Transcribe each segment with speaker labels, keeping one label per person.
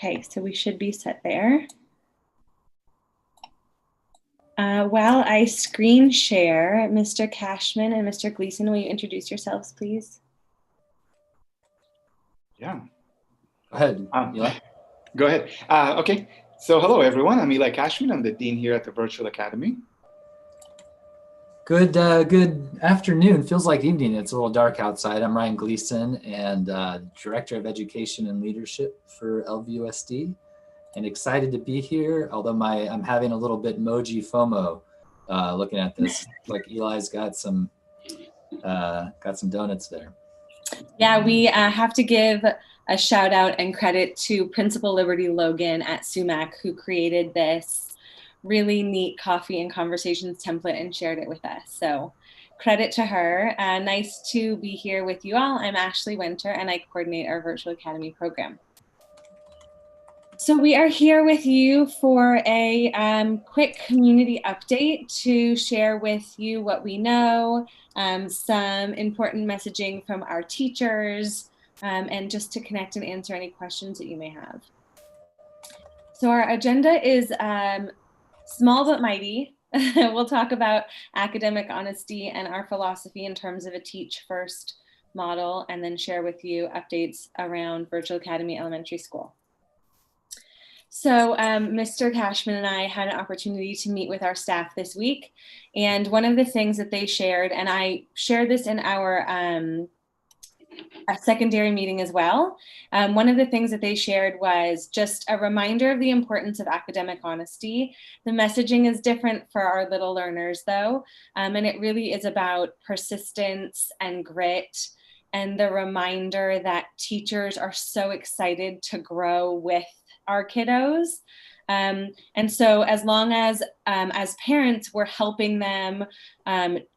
Speaker 1: Okay, so we should be set there. While I screen share, Mr. Cashman and Mr. Gleason, will you introduce yourselves, please?
Speaker 2: Yeah.
Speaker 3: Go ahead, Eli.
Speaker 2: Go ahead. Okay, so hello everyone. I'm Eli Cashman. I'm the Dean here at the Virtual Academy.
Speaker 3: Good afternoon. Feels like evening. It's a little dark outside. I'm Ryan Gleason and Director of Education and Leadership for LVUSD, and excited to be here. Although I'm having a little bit Moji FOMO looking at this. Like Eli's got some donuts there.
Speaker 1: Yeah, we have to give a shout out and credit to Principal Liberty Logan at Sumac, who created this really neat coffee and conversations template and shared it with us. So credit to her. Nice to be here with you all. I'm Ashley Winter and I coordinate our Virtual Academy program. So we are here with you for a quick community update to share with you what we know, some important messaging from our teachers, and just to connect and answer any questions that you may have. So our agenda is small but mighty. We'll talk about academic honesty and our philosophy in terms of a teach first model, and then share with you updates around Virtual Academy Elementary School. So Mr. Cashman and I had an opportunity to meet with our staff this week. And one of the things that they shared, and I shared this in our a secondary meeting as well. One of the things that they shared was just a reminder of the importance of academic honesty. The messaging is different for our little learners though, and it really is about persistence and grit, and the reminder that teachers are so excited to grow with our kiddos. And so as long as parents, we're helping them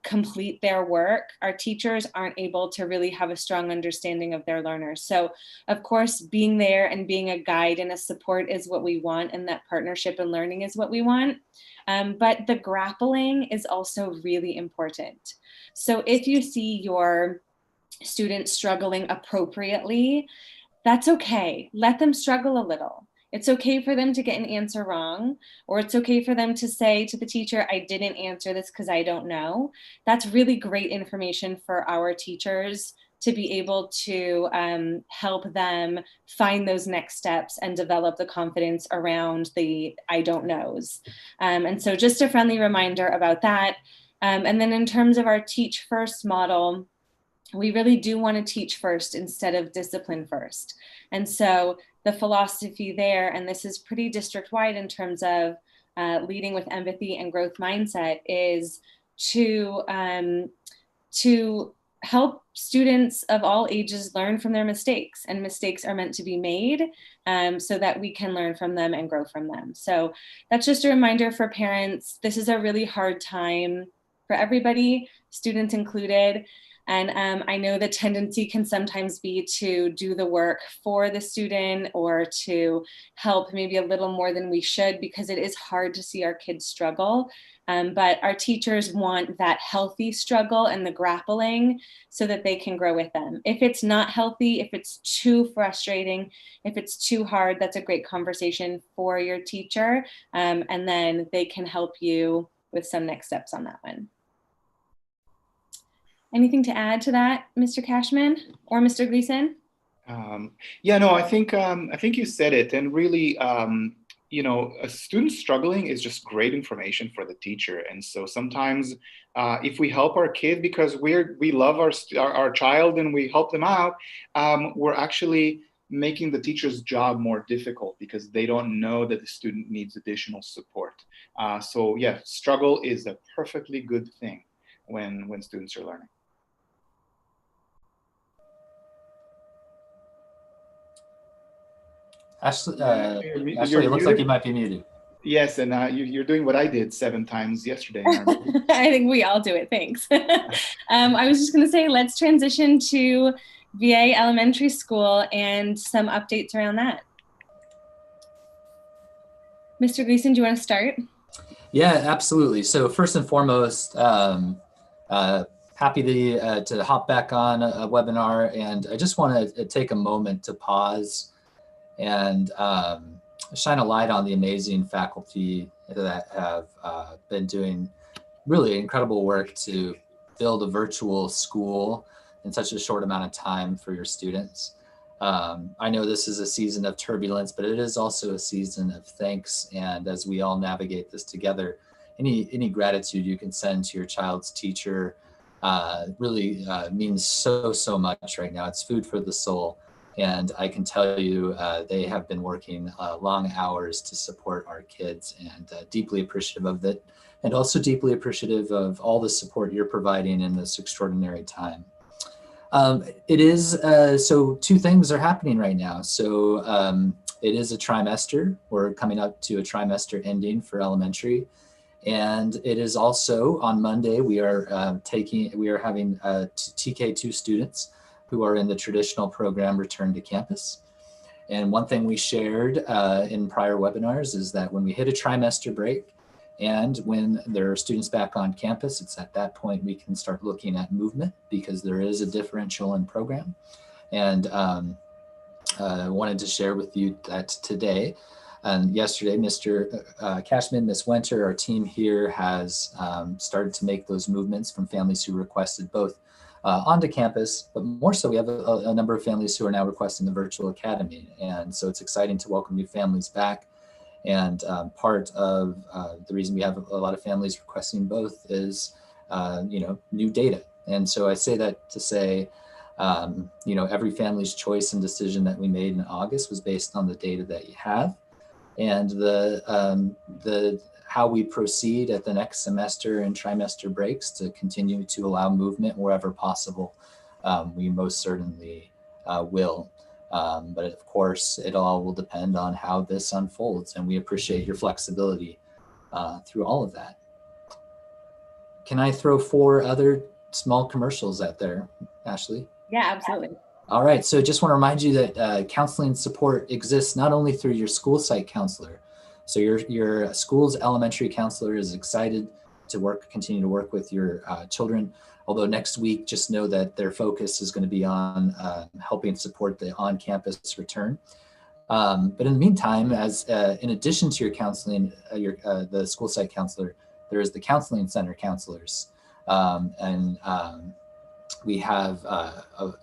Speaker 1: complete their work, our teachers aren't able to really have a strong understanding of their learners. So of course, being there and being a guide and a support is what we want, and that partnership and learning is what we want. But the grappling is also really important. So if you see your students struggling appropriately, that's okay. Let them struggle a little. It's okay for them to get an answer wrong, or it's okay for them to say to the teacher, I didn't answer this because I don't know. That's really great information for our teachers to be able to help them find those next steps and develop the confidence around the I don't knows. And so just a friendly reminder about that. And then in terms of our teach first model, we really do want to teach first instead of discipline first. And so the philosophy there, and this is pretty district-wide in terms of leading with empathy and growth mindset, is to help students of all ages learn from their mistakes. And mistakes are meant to be made so that we can learn from them and grow from them. So that's just a reminder for parents. This is a really hard time for everybody, students included. And I know the tendency can sometimes be to do the work for the student or to help maybe a little more than we should, because it is hard to see our kids struggle. But our teachers want that healthy struggle and the grappling so that they can grow with them. If it's not healthy, if it's too frustrating, if it's too hard, that's a great conversation for your teacher. And then they can help you with some next steps on that one. Anything to add to that, Mr. Cashman or Mr. Gleason?
Speaker 2: Yeah, no, I think you said it. And really, you know, a student struggling is just great information for the teacher. And so sometimes if we help our kid because we love our child and we help them out, we're actually making the teacher's job more difficult because they don't know that the student needs additional support. So yeah, struggle is a perfectly good thing when students are learning.
Speaker 3: Ashley, it looks like you might be muted.
Speaker 2: Yes, and you're doing what I did 7 times yesterday.
Speaker 1: I think we all do it, thanks. I was just gonna say, let's transition to VA Elementary School and some updates around that. Mr. Gleason, do you wanna start?
Speaker 3: Yeah, absolutely. So first and foremost, happy to hop back on a webinar, and I just wanna take a moment to pause and shine a light on the amazing faculty that have been doing really incredible work to build a virtual school in such a short amount of time for your students. I know this is a season of turbulence, but it is also a season of thanks. And as we all navigate this together, any gratitude you can send to your child's teacher really means so much right now. It's food for the soul. And I can tell you, they have been working long hours to support our kids, and deeply appreciative of it. And also deeply appreciative of all the support you're providing in this extraordinary time. It is, so two things are happening right now. So it is a trimester. We're coming up to a trimester ending for elementary. And it is also on Monday, we are having TK2 students who are in the traditional program return to campus. And one thing we shared in prior webinars is that when we hit a trimester break, and when there are students back on campus, it's at that point we can start looking at movement, because there is a differential in program. And I wanted to share with you that today and yesterday, Mr. Cashman, Ms. Winter, our team here has started to make those movements from families who requested both onto campus, but more so we have a number of families who are now requesting the virtual academy. And so it's exciting to welcome new families back. And part of the reason we have a lot of families requesting both is, new data. And so I say that to say, every family's choice and decision that we made in August was based on the data that you have, and the how we proceed at the next semester and trimester breaks to continue to allow movement wherever possible. We most certainly will. But of course, it all will depend on how this unfolds, and we appreciate your flexibility through all of that. Can I throw 4 other small commercials out there, Ashley?
Speaker 1: Yeah, absolutely.
Speaker 3: All right, so just want to remind you that counseling support exists not only through your school site counselor. So your school's elementary counselor is excited to continue to work with your children. Although next week, just know that their focus is going to be on helping support the on-campus return. But in the meantime, as in addition to your counseling, the school site counselor, there is the counseling center counselors. We have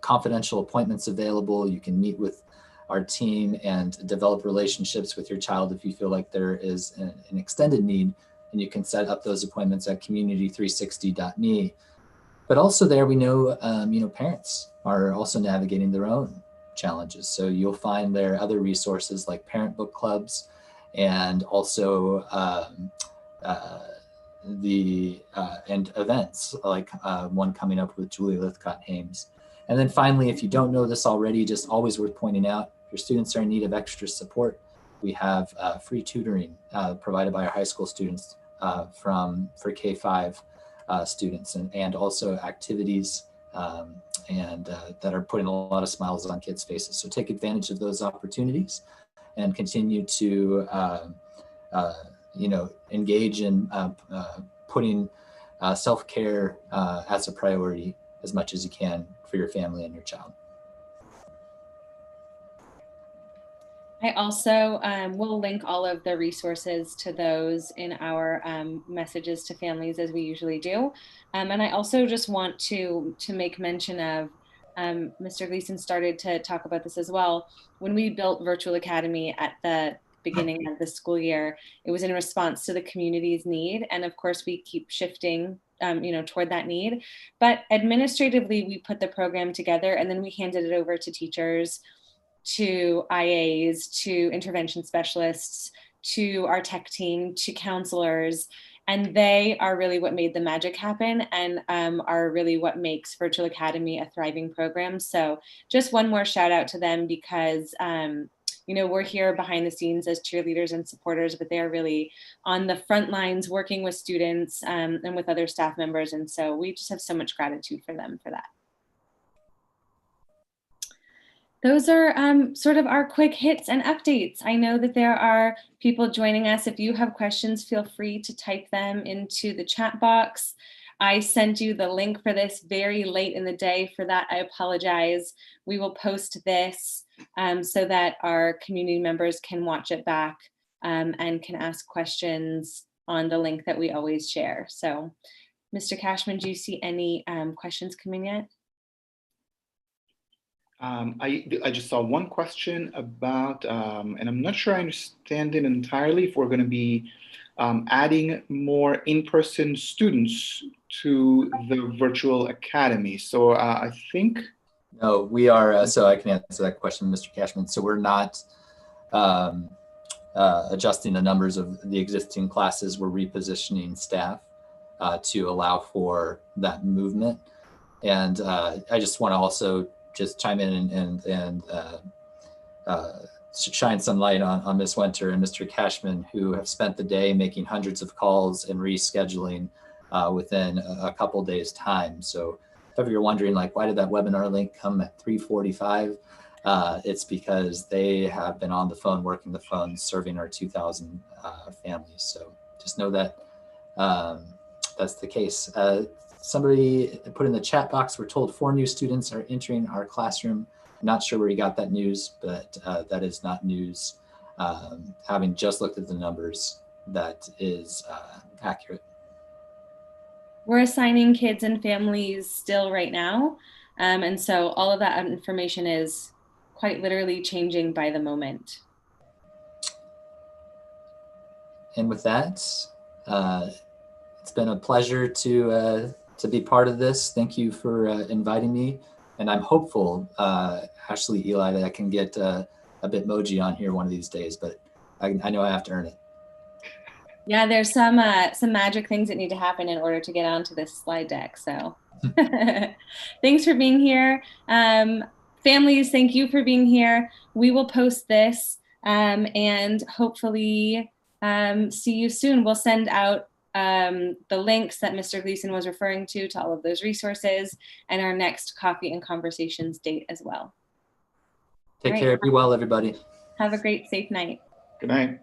Speaker 3: confidential appointments available. You can meet with our team and develop relationships with your child if you feel like there is an extended need, and you can set up those appointments at community360.me. But also there, we know, parents are also navigating their own challenges. So you'll find there other resources like parent book clubs, and also and events like one coming up with Julie Lithcott-Hames. And then finally, if you don't know this already, just always worth pointing out, if your students are in need of extra support, we have free tutoring provided by our high school students for K-5 students, and also activities that are putting a lot of smiles on kids' faces. So take advantage of those opportunities and continue to engage in putting self-care as a priority as much as you can for your family and your child.
Speaker 1: I also will link all of the resources to those in our messages to families, as we usually do. And I also just want to make mention of, Mr. Gleason started to talk about this as well. When we built Virtual Academy at the beginning of the school year, it was in response to the community's need. And of course, we keep shifting toward that need. But administratively, we put the program together, and then we handed it over to teachers, to IAs, to intervention specialists, to our tech team, to counselors. And they are really what made the magic happen, and are really what makes Virtual Academy a thriving program. So just one more shout out to them, because we're here behind the scenes as cheerleaders and supporters, but they're really on the front lines working with students and with other staff members. And so we just have so much gratitude for them for that. Those are sort of our quick hits and updates. I know that there are people joining us. If you have questions, feel free to type them into the chat box. I sent you the link for this very late in the day. For that, I apologize. We will post this so that our community members can watch it back and can ask questions on the link that we always share. So, Mr. Cashman, do you see any questions coming yet?
Speaker 2: I just saw one question about, and I'm not sure I understand it entirely, if we're going to be adding more in-person students to the virtual academy. So I think.
Speaker 3: No, we are, so I can answer that question, Mr. Cashman. So we're not adjusting the numbers of the existing classes. We're repositioning staff to allow for that movement. And I just want to also just chime in and shine some light on Ms. Winter and Mr. Cashman, who have spent the day making hundreds of calls and rescheduling within a couple days time. So if you're wondering, like, why did that webinar link come at 3:45? It's because they have been on the phone, working the phone, serving our 2,000 families. So just know that that's the case. Somebody put in the chat box, we're told 4 new students are entering our classroom. I'm not sure where you got that news, but that is not news. Having just looked at the numbers, that is accurate.
Speaker 1: We're assigning kids and families still right now. And so all of that information is quite literally changing by the moment.
Speaker 3: And with that, it's been a pleasure to be part of this. Thank you for inviting me. And I'm hopeful, Ashley, Eli, that I can get a Bitmoji on here one of these days, but I know I have to earn it. Yeah,
Speaker 1: there's some magic things that need to happen in order to get onto this slide deck. So thanks for being here. Families, thank you for being here. We will post this and hopefully see you soon. We'll send out the links that Mr. Gleason was referring to all of those resources and our next Coffee and Conversations date as well.
Speaker 3: Take care. Be well, everybody.
Speaker 1: Have a great, safe night.
Speaker 2: Good night.